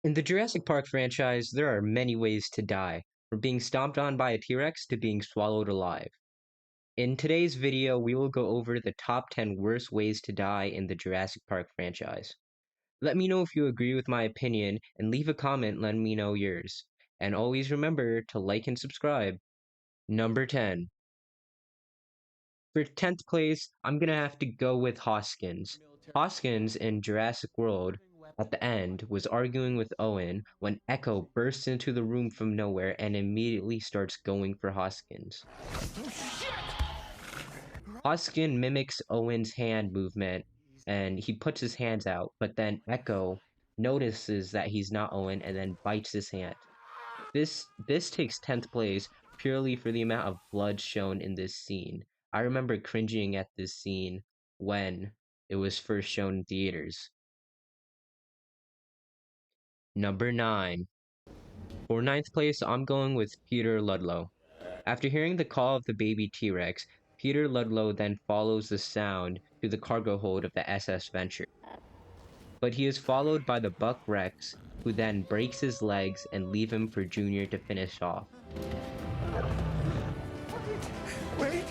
In the Jurassic Park franchise, there are many ways to die, from being stomped on by a T-Rex to being swallowed alive. In today's video, we will go over the top 10 worst ways to die in the Jurassic Park franchise. Let me know if you agree with my opinion and leave a comment letting me know yours. And always remember to like and subscribe. Number 10. For 10th place, I'm gonna have to go with Hoskins. Hoskins in Jurassic World at the end was arguing with Owen when Echo bursts into the room from nowhere and immediately starts going for Hoskins. Hoskins mimics Owen's hand movement and he puts his hands out, but then Echo notices that he's not Owen and then bites his hand. This takes 10th place purely for the amount of blood shown in this scene. I remember cringing at this scene when it was first shown in theaters. Number 9. For 9th place, I'm going with Peter Ludlow. After hearing the call of the baby T-Rex, Peter Ludlow then follows the sound to the cargo hold of the SS Venture. But he is followed by the Buck Rex, who then breaks his legs and leave him for Junior to finish off. Wait!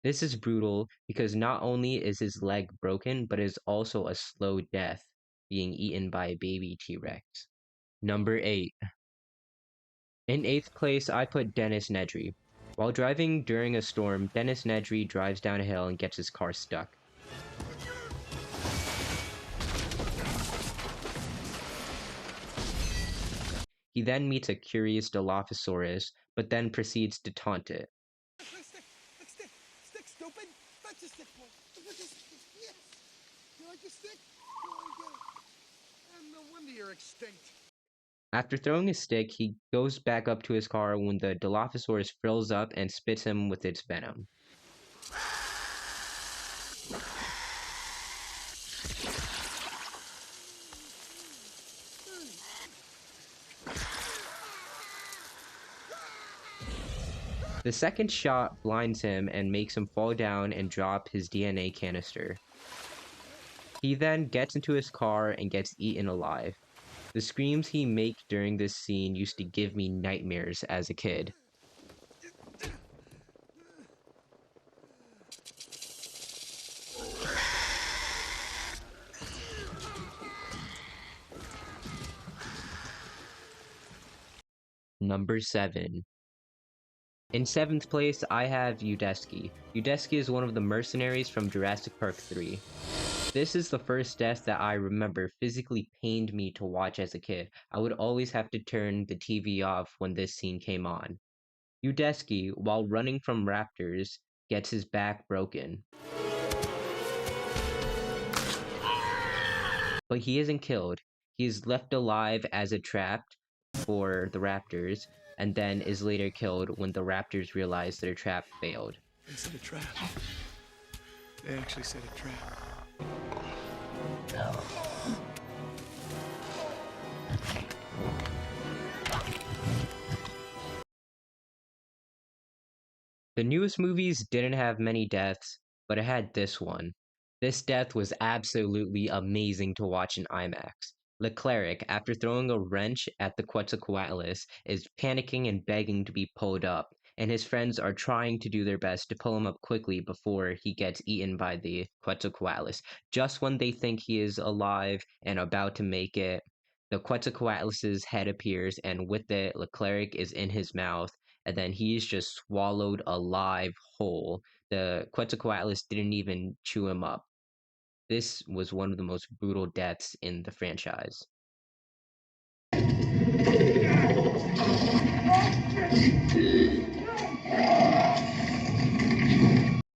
This is brutal because not only is his leg broken, but it is also a slow death, being eaten by a baby T-Rex. Number 8. In 8th place, I put Dennis Nedri. While driving during a storm, Dennis Nedri drives down a hill and gets his car stuck. He then meets a curious Dilophosaurus, but then proceeds to taunt it. Stick, stupid! Fetch a stick, boy! Yes! You like a stick? Go on, get it. And no wonder you're extinct. After throwing his stick, he goes back up to his car when the Dilophosaurus fills up and spits him with its venom. The second shot blinds him and makes him fall down and drop his DNA canister. He then gets into his car and gets eaten alive. The screams he makes during this scene used to give me nightmares as a kid. Number 7. In 7th place, I have Udeski. Udeski is one of the mercenaries from Jurassic Park 3. This is the first death that I remember physically pained me to watch as a kid. I would always have to turn the TV off when this scene came on. Udeski, while running from raptors, gets his back broken. But he isn't killed. He is left alive as a trap for the raptors, and then is later killed when the raptors realize their trap failed. They set a trap. They actually set a trap. The newest movies didn't have many deaths, but it had this one. This death was absolutely amazing to watch in IMAX. Cleric, after throwing a wrench at the Quetzalcoatlus, is panicking and begging to be pulled up, and his friends are trying to do their best to pull him up quickly before he gets eaten by the Quetzalcoatlus. Just when they think he is alive and about to make it, the Quetzalcoatlus's head appears, and with it, Cleric is in his mouth, and then he's just swallowed alive whole. The Quetzalcoatlus didn't even chew him up. This was one of the most brutal deaths in the franchise.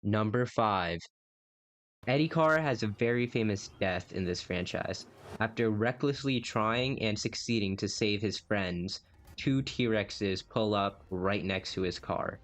Number 5. Eddie Carr has a very famous death in this franchise. After recklessly trying and succeeding to save his friends, 2 T-Rexes pull up right next to his car.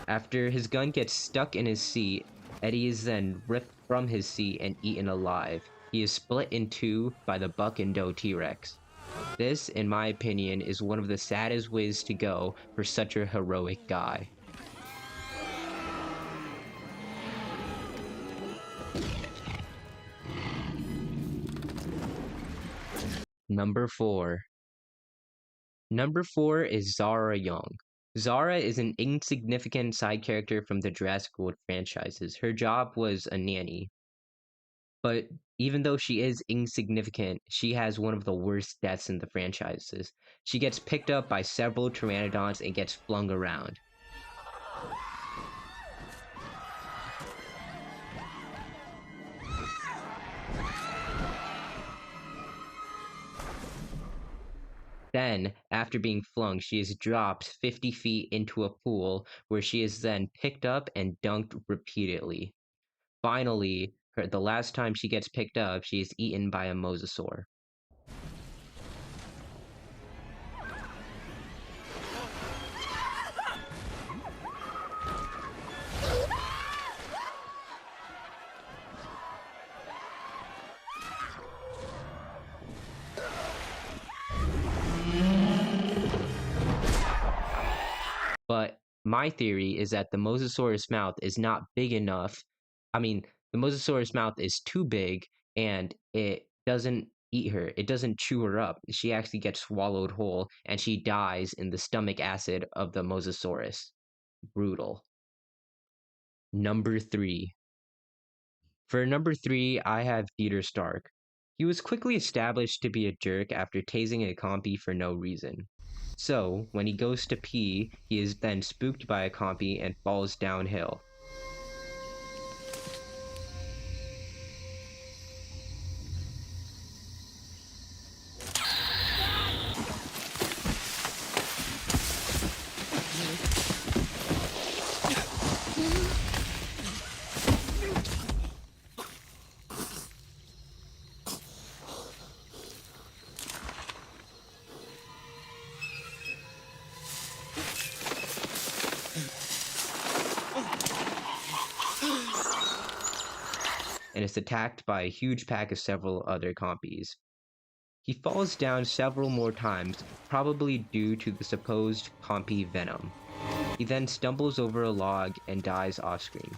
After his gun gets stuck in his seat, Eddie is then ripped from his seat and eaten alive. He is split in two by the Buck and Doe T-Rex. This, in my opinion, is one of the saddest ways to go for such a heroic guy. Number 4. Number 4 is Zara Young. Zara is an insignificant side character from the Jurassic World franchises. Her job was a nanny. But even though she is insignificant, she has one of the worst deaths in the franchises. She gets picked up by several pteranodons and gets flung around. Then, after being flung, she is dropped 50 feet into a pool where she is then picked up and dunked repeatedly. Finally, the last time she gets picked up, she is eaten by a mosasaur. But my theory is that the mosasaur's mouth is not big enough. The mosasaur's mouth is too big and it doesn't eat her. It doesn't chew her up. She actually gets swallowed whole and she dies in the stomach acid of the mosasaurus. Brutal. Number 3. For number 3, I have Peter Stark. He was quickly established to be a jerk after tasing a compy for no reason. So, when he goes to pee, he is then spooked by a compy and falls downhill. And is attacked by a huge pack of several other compies. He falls down several more times, probably due to the supposed compy venom. He then stumbles over a log and dies off-screen.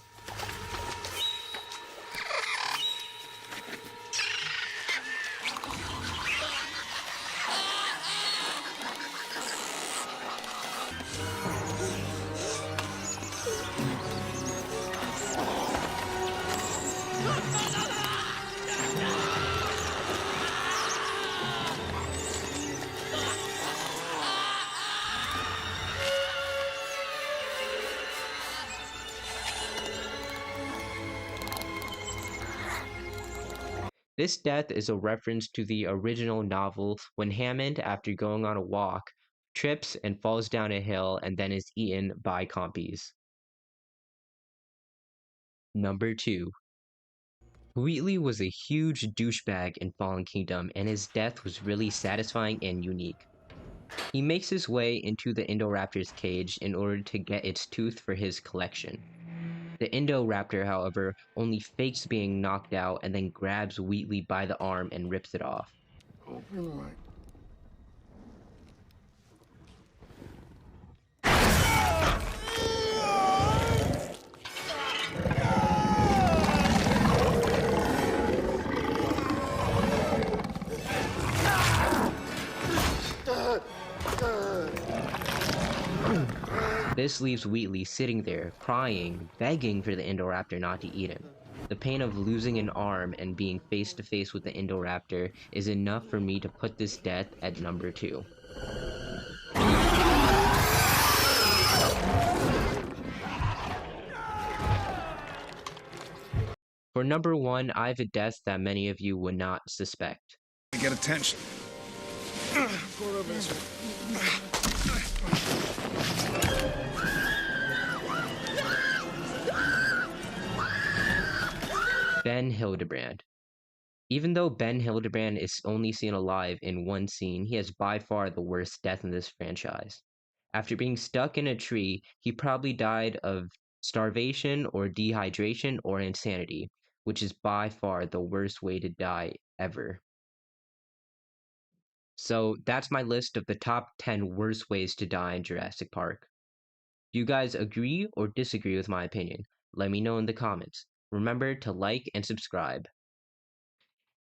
This death is a reference to the original novel when Hammond, after going on a walk, trips and falls down a hill and then is eaten by compies. Number 2. Wheatley was a huge douchebag in Fallen Kingdom, and his death was really satisfying and unique. He makes his way into the Indoraptor's cage in order to get its tooth for his collection. The Indoraptor, however, only fakes being knocked out and then grabs Wheatley by the arm and rips it off. Open wide. This leaves Wheatley sitting there, crying, begging for the Indoraptor not to eat him. The pain of losing an arm and being face to face with the Indoraptor is enough for me to put this death at number 2. For number 1, I have a death that many of you would not suspect. Get attention. Ben Hilderbrand. Even though Ben Hilderbrand is only seen alive in one scene, he has by far the worst death in this franchise. After being stuck in a tree, he probably died of starvation or dehydration or insanity, which is by far the worst way to die ever. So that's my list of the top 10 worst ways to die in Jurassic Park. Do you guys agree or disagree with my opinion? Let me know in the comments. Remember to like and subscribe.